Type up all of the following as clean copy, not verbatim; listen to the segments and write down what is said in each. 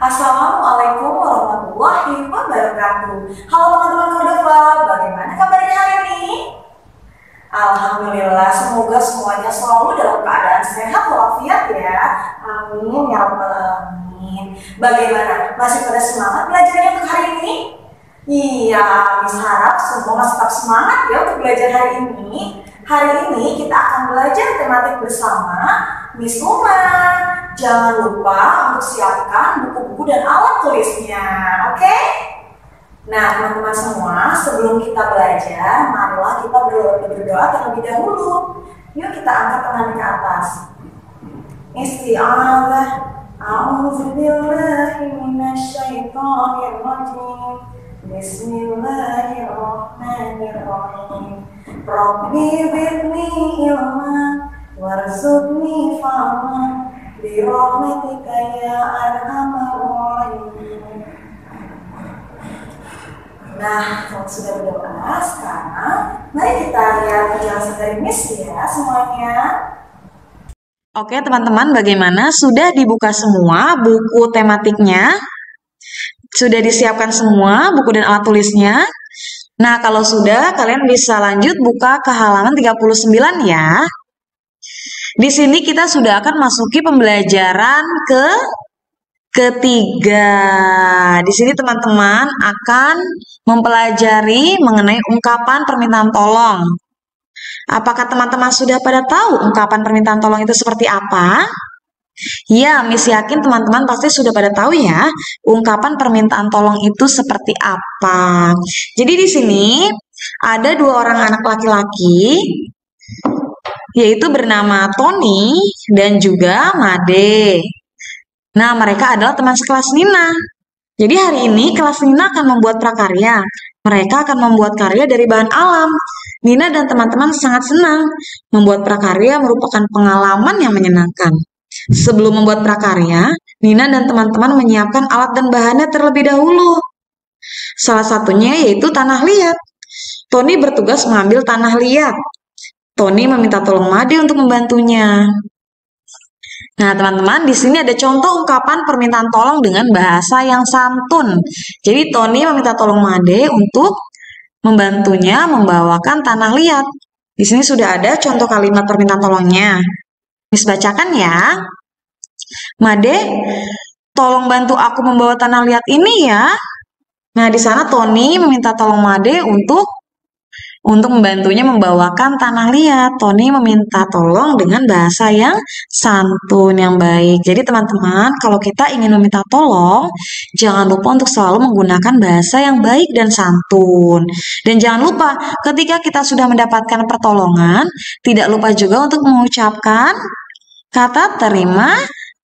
Assalamualaikum warahmatullahi wabarakatuh. Halo teman-teman Cordova, bagaimana kabarnya hari ini? Alhamdulillah, semoga semuanya selalu dalam keadaan sehat walafiat ya. Amin ya rabbal alamin. Bagaimana? Masih pada semangat belajarnya untuk hari ini? Iya, Miss harap semua masih tetap semangat ya untuk belajar hari ini. Hari ini kita akan belajar tematik bersama Miss Uma. Jangan lupa untuk siapkan buku-buku dan alat tulisnya, oke? Nah, teman-teman semua, sebelum kita belajar, marilah kita berdoa terlebih dahulu. Yuk kita angkat tangan ke atas. Isti'adzah. A'udzubillahi minasyaitonir rajim. Bismillahirrahmanirrahim. Rabbi zidni ilma warzuqni fahma birahmatika ya arhamar rahimin. Nah, kalau sudah berdoa, sekarang mari kita lihat penjelasan dari Miss ya semuanya. Oke teman-teman, bagaimana? Sudah dibuka semua buku tematiknya? Sudah disiapkan semua buku dan alat tulisnya? Nah, kalau sudah, kalian bisa lanjut buka ke halaman 39 ya. Di sini kita sudah akan masuki pembelajaran ketiga. Di sini teman-teman akan mempelajari mengenai ungkapan permintaan tolong. Apakah teman-teman sudah pada tahu ungkapan permintaan tolong itu seperti apa? Ya, Miss yakin teman-teman pasti sudah pada tahu ya, ungkapan permintaan tolong itu seperti apa. Jadi di sini ada dua orang anak laki-laki, yaitu bernama Tony dan juga Made. Nah, mereka adalah teman sekelas Nina. Jadi hari ini kelas Nina akan membuat prakarya. Mereka akan membuat karya dari bahan alam. Nina dan teman-teman sangat senang. Membuat prakarya merupakan pengalaman yang menyenangkan. Sebelum membuat prakarya, Nina dan teman-teman menyiapkan alat dan bahannya terlebih dahulu. Salah satunya yaitu tanah liat. Tony bertugas mengambil tanah liat. Tony meminta tolong Made untuk membantunya. Nah, teman-teman, di sini ada contoh ungkapan permintaan tolong dengan bahasa yang santun. Jadi, Tony meminta tolong Made untuk membantunya membawakan tanah liat. Di sini sudah ada contoh kalimat permintaan tolongnya. Miss bacakan ya. Made, tolong bantu aku membawa tanah liat ini ya. Nah, di sana Tony meminta tolong Made untuk membantunya membawakan tanah liat. Tony meminta tolong dengan bahasa yang santun, yang baik. Jadi teman-teman, kalau kita ingin meminta tolong, jangan lupa untuk selalu menggunakan bahasa yang baik dan santun. Dan jangan lupa, ketika kita sudah mendapatkan pertolongan, tidak lupa juga untuk mengucapkan kata terima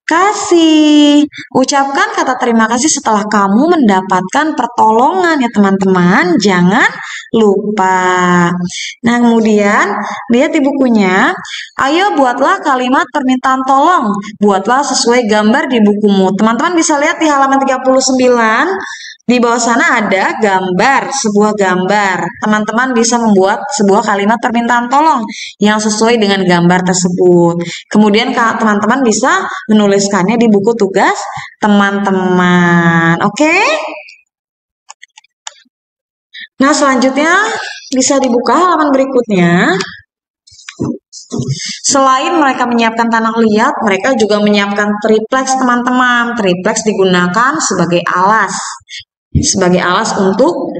kasih. Ucapkan kata terima kasih setelah kamu mendapatkan pertolongan ya teman-teman. Jangan lupa. Nah, kemudian lihat di bukunya. Ayo buatlah kalimat permintaan tolong. Buatlah sesuai gambar di bukumu. Teman-teman bisa lihat di halaman 39. Di bawah sana ada gambar, sebuah gambar. Teman-teman bisa membuat sebuah kalimat permintaan tolong yang sesuai dengan gambar tersebut. Kemudian teman-teman bisa menuliskannya di buku tugas teman-teman. Oke? Nah, selanjutnya bisa dibuka halaman berikutnya. Selain mereka menyiapkan tanah liat, mereka juga menyiapkan triplex teman-teman. Triplex digunakan sebagai alas untuk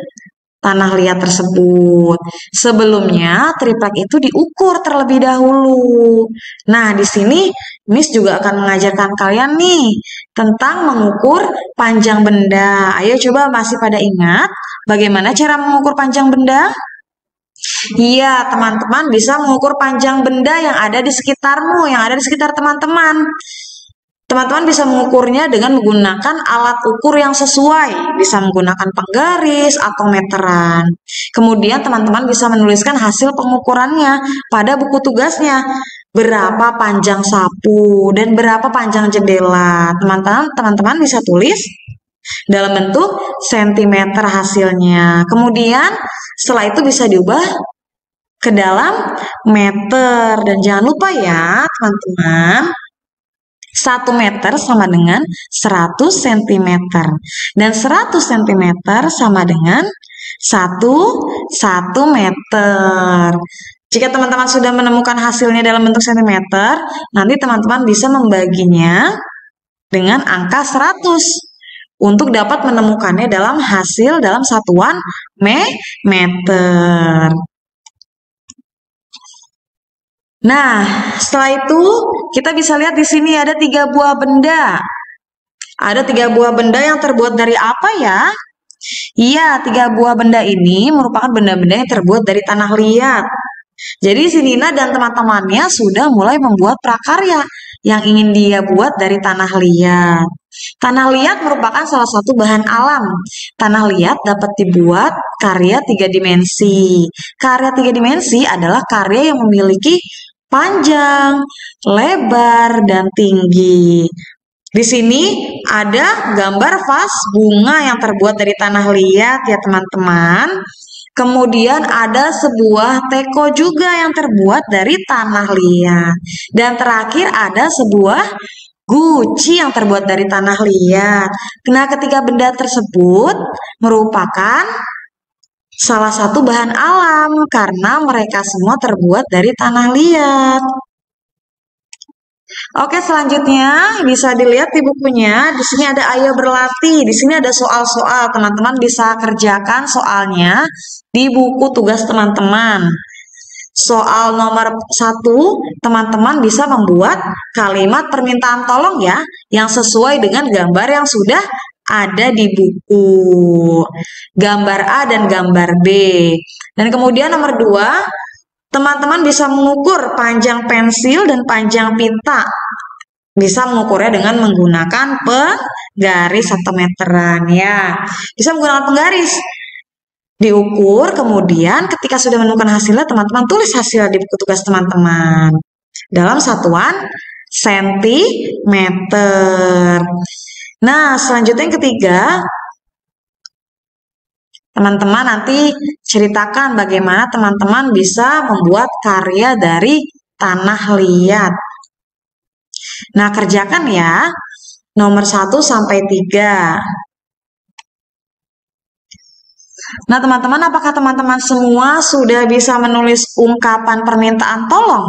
tanah liat tersebut. Sebelumnya, triplek itu diukur terlebih dahulu. Nah, di sini Miss juga akan mengajarkan kalian nih tentang mengukur panjang benda. Ayo coba masih pada ingat bagaimana cara mengukur panjang benda? Iya, teman-teman bisa mengukur panjang benda yang ada di sekitarmu, yang ada di sekitar teman-teman. Teman-teman bisa mengukurnya dengan menggunakan alat ukur yang sesuai, bisa menggunakan penggaris atau meteran. Kemudian teman-teman bisa menuliskan hasil pengukurannya pada buku tugasnya. Berapa panjang sapu dan berapa panjang jendela. Teman-teman bisa tulis dalam bentuk sentimeter hasilnya. Kemudian setelah itu bisa diubah ke dalam meter. Dan jangan lupa ya teman-teman, 1 meter sama dengan 100 cm. Dan 100 cm sama dengan 1 meter. Jika teman-teman sudah menemukan hasilnya dalam bentuk sentimeter, nanti teman-teman bisa membaginya dengan angka 100 untuk dapat menemukannya dalam hasil dalam satuan meter. Nah, setelah itu kita bisa lihat di sini ada 3 buah benda. Ada 3 buah benda yang terbuat dari apa ya? Iya, 3 buah benda ini merupakan benda-benda yang terbuat dari tanah liat. Jadi si Nina dan teman-temannya sudah mulai membuat prakarya yang ingin dia buat dari tanah liat. Tanah liat merupakan salah satu bahan alam. Tanah liat dapat dibuat karya 3 dimensi. Karya 3 dimensi adalah karya yang memiliki panjang, lebar, dan tinggi. Di sini ada gambar vas bunga yang terbuat dari tanah liat ya teman-teman. Kemudian ada sebuah teko juga yang terbuat dari tanah liat. Dan terakhir ada sebuah guci yang terbuat dari tanah liat. Nah, ketiga benda tersebut merupakan salah satu bahan alam karena mereka semua terbuat dari tanah liat. Oke, selanjutnya bisa dilihat di bukunya. Di sini ada ayo berlatih. Di sini ada soal-soal. Teman-teman bisa kerjakan soalnya di buku tugas teman-teman. Soal nomor 1, teman-teman bisa membuat kalimat permintaan tolong ya, yang sesuai dengan gambar yang sudah ada di buku. Gambar A dan gambar B. Dan kemudian nomor 2, teman-teman bisa mengukur panjang pensil dan panjang pita. Bisa mengukurnya dengan menggunakan penggaris atau meteran ya. Bisa menggunakan penggaris. Diukur, kemudian ketika sudah menemukan hasilnya, teman-teman tulis hasil di buku tugas teman-teman. Dalam satuan sentimeter. Nah, selanjutnya yang ketiga, teman-teman nanti ceritakan bagaimana teman-teman bisa membuat karya dari tanah liat. Nah, kerjakan ya. Nomor 1 sampai 3. Nah, teman-teman, apakah teman-teman semua sudah bisa menulis ungkapan permintaan tolong?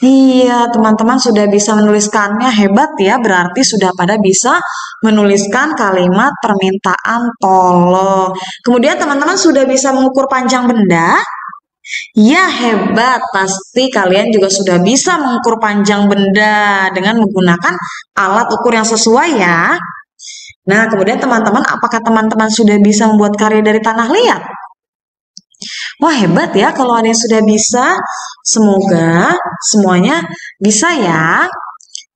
Iya, teman-teman sudah bisa menuliskannya. Hebat ya, berarti sudah pada bisa menuliskan kalimat permintaan tolong. Kemudian teman-teman sudah bisa mengukur panjang benda. Ya, hebat. Pasti kalian juga sudah bisa mengukur panjang benda dengan menggunakan alat ukur yang sesuai ya. Nah, kemudian teman-teman, apakah teman-teman sudah bisa membuat karya dari tanah liat? Wah, hebat ya kalau ada yang sudah bisa. Semoga semuanya bisa ya.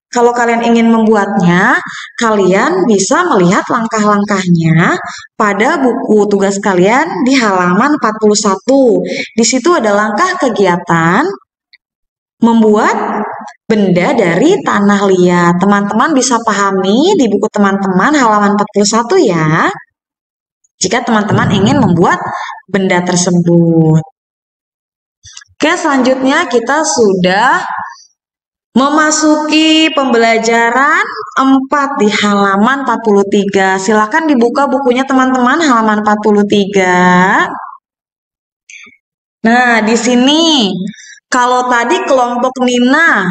Kalau kalian ingin membuatnya, kalian bisa melihat langkah-langkahnya pada buku tugas kalian di halaman 41. Di situ ada langkah kegiatan membuat benda dari tanah liat. Teman-teman bisa pahami di buku teman-teman halaman 41 ya. Jika teman-teman ingin membuat benda tersebut. Oke, selanjutnya kita sudah memasuki pembelajaran 4 di halaman 43. Silakan dibuka bukunya teman-teman halaman 43. Nah, di sini kalau tadi kelompok Nina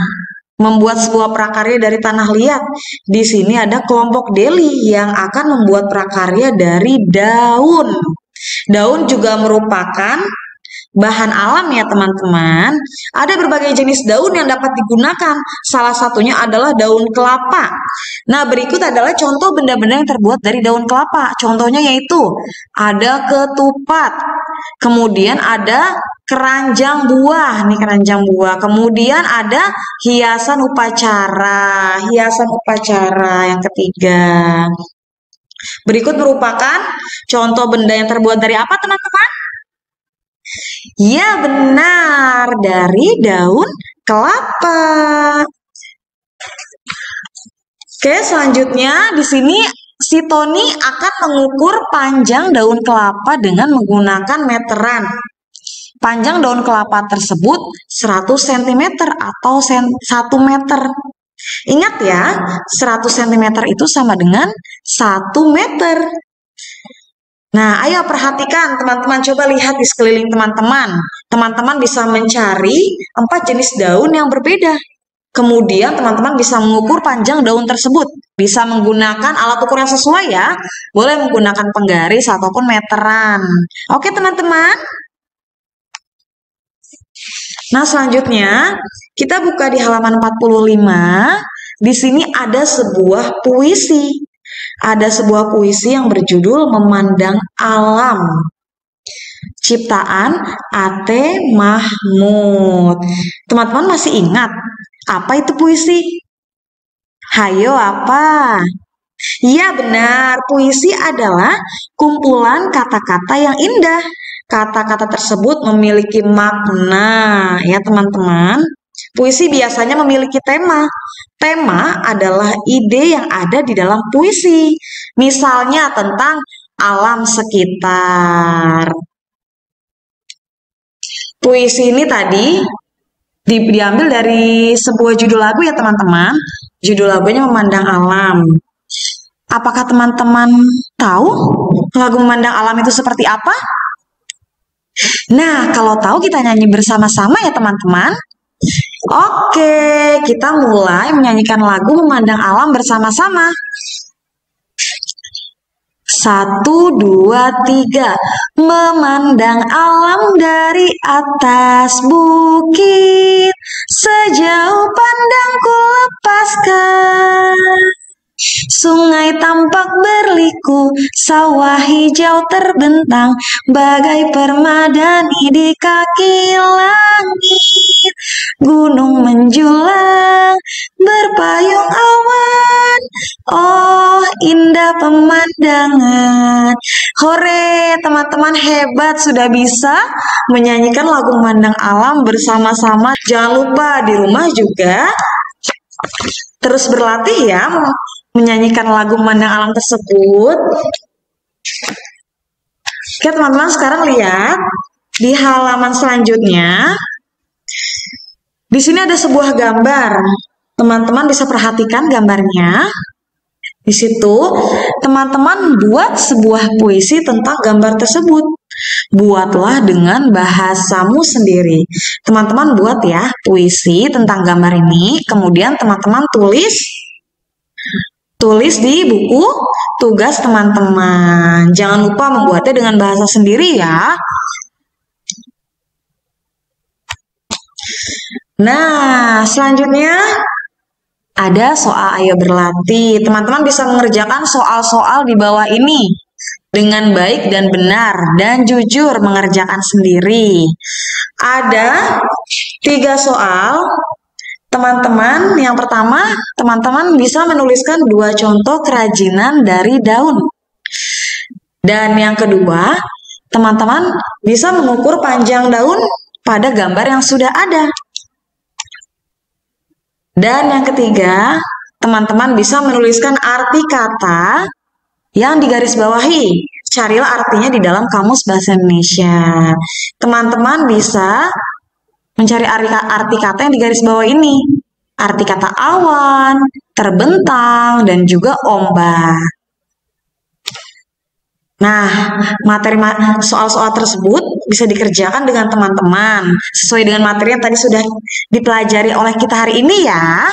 membuat sebuah prakarya dari tanah liat, di sini ada kelompok Deli yang akan membuat prakarya dari daun. Daun juga merupakan bahan alam ya teman-teman. Ada berbagai jenis daun yang dapat digunakan. Salah satunya adalah daun kelapa. Nah, berikut adalah contoh benda-benda yang terbuat dari daun kelapa. Contohnya yaitu ada ketupat. Kemudian ada keranjang buah. Nih keranjang buah. Kemudian ada hiasan upacara. Hiasan upacara yang ketiga. Berikut merupakan contoh benda yang terbuat dari apa teman-teman? Ya, benar, dari daun kelapa. Oke, selanjutnya di sini si Tony akan mengukur panjang daun kelapa dengan menggunakan meteran. Panjang daun kelapa tersebut 100 cm atau 1 meter. Ingat ya, 100 cm itu sama dengan 1 meter. Nah, ayo perhatikan teman-teman, coba lihat di sekeliling teman-teman. Teman-teman bisa mencari 4 jenis daun yang berbeda. Kemudian teman-teman bisa mengukur panjang daun tersebut. Bisa menggunakan alat ukur yang sesuai ya. Boleh menggunakan penggaris ataupun meteran. Oke teman-teman. Nah, selanjutnya kita buka di halaman 45. Di sini ada sebuah puisi. Ada sebuah puisi yang berjudul Memandang Alam. Ciptaan A.T. Mahmud. Teman-teman masih ingat apa itu puisi? Hayo apa? Iya benar, puisi adalah kumpulan kata-kata yang indah. Kata-kata tersebut memiliki makna, ya teman-teman. Puisi biasanya memiliki tema. Tema adalah ide yang ada di dalam puisi. Misalnya tentang alam sekitar. Puisi ini tadi diambil dari sebuah judul lagu ya teman-teman. Judul lagunya Memandang Alam. Apakah teman-teman tahu lagu Memandang Alam itu seperti apa? Nah, kalau tahu kita nyanyi bersama-sama ya teman-teman. Oke, kita mulai menyanyikan lagu Memandang Alam bersama-sama. 1, 2, 3. Memandang alam dari atas bukit, sejauh pandangku lepaskan. Sungai tampak berliku, sawah hijau terbentang, bagai permadani di kaki langit. Gunung menjulang, berpayung awan, oh indah pemandangan. Hore, teman-teman hebat, sudah bisa menyanyikan lagu Memandang Alam bersama-sama. Jangan lupa di rumah juga terus berlatih ya menyanyikan lagu Memandang Alam tersebut. Oke teman-teman, sekarang lihat di halaman selanjutnya. Di sini ada sebuah gambar. Teman-teman bisa perhatikan gambarnya. Di situ teman-teman buat sebuah puisi tentang gambar tersebut. Buatlah dengan bahasamu sendiri. Teman-teman buat ya puisi tentang gambar ini. Kemudian teman-teman tulis di buku tugas teman-teman. Jangan lupa membuatnya dengan bahasa sendiri ya. Nah, selanjutnya ada soal ayo berlatih. Teman-teman bisa mengerjakan soal-soal di bawah ini dengan baik dan benar dan jujur mengerjakan sendiri. Ada 3 soal. Teman-teman, yang pertama, teman-teman bisa menuliskan 2 contoh kerajinan dari daun. Dan yang kedua, teman-teman bisa mengukur panjang daun pada gambar yang sudah ada. Dan yang ketiga, teman-teman bisa menuliskan arti kata yang digarisbawahi. Carilah artinya di dalam Kamus Bahasa Indonesia. Teman-teman bisa mencari arti kata yang digarisbawahi ini. Arti kata awan, terbentang, dan juga ombak. Nah, materi soal-soal tersebut bisa dikerjakan dengan teman-teman sesuai dengan materi yang tadi sudah dipelajari oleh kita hari ini ya.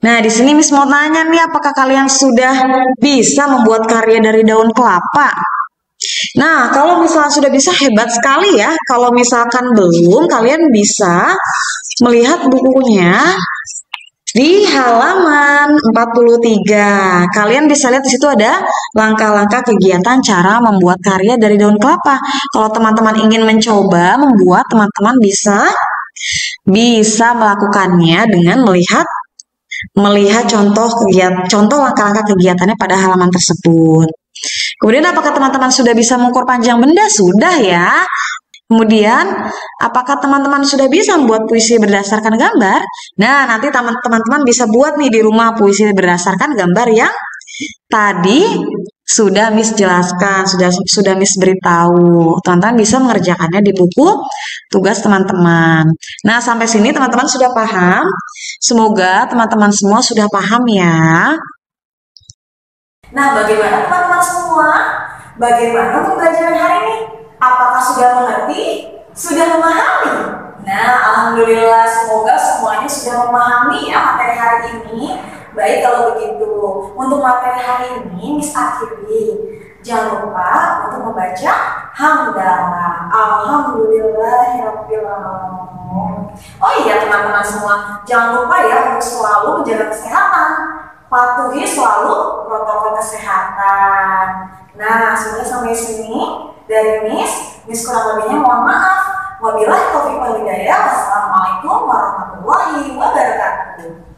Nah, di sini Miss mau tanya nih, apakah kalian sudah bisa membuat karya dari daun kelapa? Nah, kalau misalnya sudah bisa, hebat sekali ya. Kalau misalkan belum, kalian bisa melihat bukunya di halaman 43. Kalian bisa lihat di situ ada langkah-langkah kegiatan cara membuat karya dari daun kelapa. Kalau teman-teman ingin mencoba membuat, teman-teman bisa melakukannya dengan melihat contoh langkah-langkah kegiatannya pada halaman tersebut. Kemudian apakah teman-teman sudah bisa mengukur panjang benda? Sudah ya. Kemudian, apakah teman-teman sudah bisa membuat puisi berdasarkan gambar? Nah, nanti teman-teman bisa buat nih di rumah puisi berdasarkan gambar yang tadi Sudah Miss jelaskan, sudah Miss beritahu. Teman-teman bisa mengerjakannya di buku tugas teman-teman. Nah, sampai sini teman-teman sudah paham? Semoga teman-teman semua sudah paham ya. Nah, bagaimana teman-teman semua? Bagaimana pembelajaran hari ini? Apakah sudah mengerti? Sudah memahami? Nah, alhamdulillah semoga semuanya sudah memahami ya materi hari ini. Baik kalau begitu, untuk materi hari ini Miss akhiri. Jangan lupa untuk membaca hamdalah. Alhamdulillahirabbil alamin. Oh iya teman-teman semua, jangan lupa ya untuk selalu menjaga kesehatan. Patuhi selalu protokol kesehatan. Nah, sudah sampai sini dari Miss kurang lebihnya mohon maaf. Wabillahi taufiq wal hidayah. Wassalamualaikum warahmatullahi wabarakatuh.